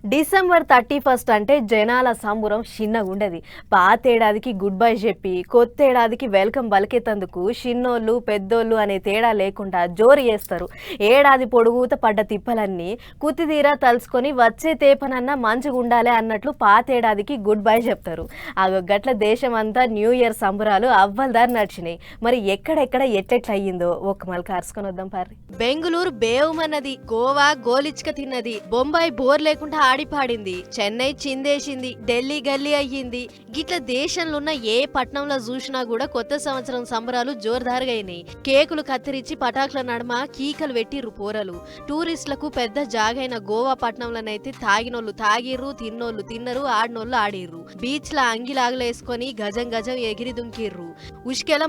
December 31 అంటే జనాల సంబురం చిన్నగుండది. పాతేడాదికి good bye చెప్పి కొత్తేడాదికి వెల్కమ్ పలికేతందుకు చిన్నోళ్ళు పెద్దోళ్ళు అనే తేడా లేకుండా జోరు చేస్తారు. ఏడాది పొడుగుత పడ్డ తిప్పలన్నీ కుతిదీరా తలుసుకొని వచ్చే తేపనన్నా మంచిగుండాలి అన్నట్లు పాతేడాదికి గుడ్ బై చెప్తారు. గట్ల దేశం అంతా న్యూ ఇయర్ సంబురాలు అవ్వల్దారి నడిచినాయి. మరి ఎక్కడెక్కడ ఎట్లెట్ల అయ్యిందో ఒక మళ్ళీ కారుసుకొని వద్దాం పారి. బెంగుళూరు బేవుమన్నది, గోవా గోలిచ్క తిన్నది, బొంబాయి బోర్ లేకుండా ఆడిపాడింది, చెన్నై చిందేసింది, ఢిల్లీ గల్లీ అయ్యింది. గిట్ల దేశంలో ఉన్న ఏ పట్నంలో చూసినా కూడా కొత్త సంవత్సరం సంబరాలు జోరుదారుగా అయినాయి. కేకులు కత్తిరించి పటాకుల నడుమ కీకలు పెట్టిర్రు పోరలు. టూరిస్టులకు పెద్ద జాగైన గోవా పట్నంలోనైతే తాగినోళ్ళు తాగిర్రు, తిన్నోళ్ళు తిన్నరు, ఆడినోళ్ళు ఆడిర్రు. బీచ్ ల అంగిలాగులేసుకొని గజం గజం ఎగిరి దుంకిర్రు. ఉష్కెల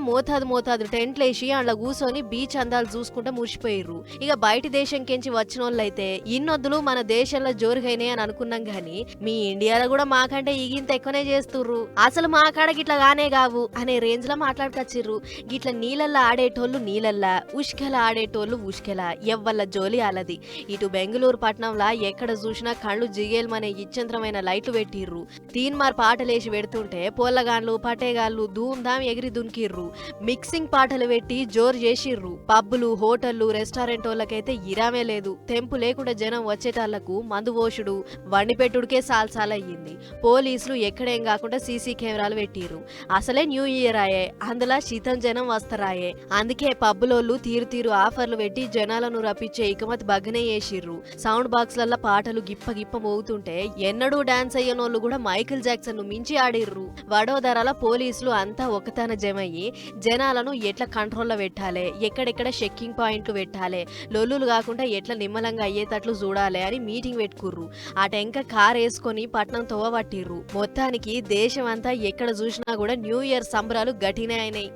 మోతాదు టెంట్లేసి అందులో కూసోని బీచ్ అందాలు చూసుకుంటూ మురిసిపోయిర్రు. ఇక బయటి దేశం కెంచి వచ్చినోళ్ళైతే ఇన్నొద్దులు మన దేశంలో జోరుగైనాయి అని అనుకున్నాం గాని మీ ఇండియాలో కూడా మాకంటే ఇగింత ఎక్కువనే చేస్తుర్రు, అసలు మా కాడ గిట్ల గానే కావు అనే రేంజ్ లో మాట్లాడుకొచ్చిర్రు. గిట్ల నీళ్ళల్లో ఆడేటోళ్ళు నీళ్ళల్లా, ఉష్కెల ఆడేటోళ్ళు ఉష్కెల, ఎవ్వల్ల జోలి అలది. ఇటు బెంగళూరు పట్నంలా ఎక్కడ చూసినా కళ్ళు జిగేల్మనే ఇచ్చంత్రమైన లైట్లు పెట్టిర్రు. తీన్మార్ పాటలేసి పెడుతుంటే పోల్లగాన్లు పటేగాళ్ళు ధూమ్ధాం ఎగిరి దున్కిర్రు. మిక్సింగ్ పాటలు పెట్టి జోరు చేసిర్రు. పబ్బులు హోటళ్లు రెస్టారెంట్ వాళ్ళకైతే ఇరామే లేదు. తెంపు లేకుండా జనం వచ్చేటాళ్లకు మందు పోషుడు వండి పెట్టుడికే సాల్సాలయ్యింది. పోలీసులు ఎక్కడేం కాకుండా సీసీ కెమెరాలు పెట్టిర్రు. అసలే న్యూ ఇయర్ ఆయే, అందులో శీతం జనం వస్తరాయే. అందుకే పబ్బులోళ్ళు తీరు ఆఫర్లు పెట్టి జనాలను రప్పించే ఇకమత్ బగ్గనే చేసిర్రు. సౌండ్ బాక్స్లల్ల పాటలు గిప్ప గిప్ప మోగుతుంటే ఎన్నడూ డాన్స్ అయ్యనోళ్ళు కూడా మైకిల్ జాక్సన్ ను మించి ఆడిర్రు. వడోదరాల పోలీసులు అంతా ఒకతాన జమయ్యి జనాలను ఎట్లా కంట్రోల్లో పెట్టాలి, ఎక్కడెక్కడ చెక్కింగ్ పాయింట్లు పెట్టాలి, లొల్లులు కాకుండా ఎట్లా నిమ్మలంగా అయ్యేటట్లు చూడాలి అని మీటింగ్ పెట్టుకుర్రు. ఆ టెంక కార్ వేసుకొని పట్నం తోవబట్టిర్రు. మొత్తానికి దేశం అంతా ఎక్కడ చూసినా కూడా న్యూ ఇయర్ సంబరాలు గట్టినే అయినాయి.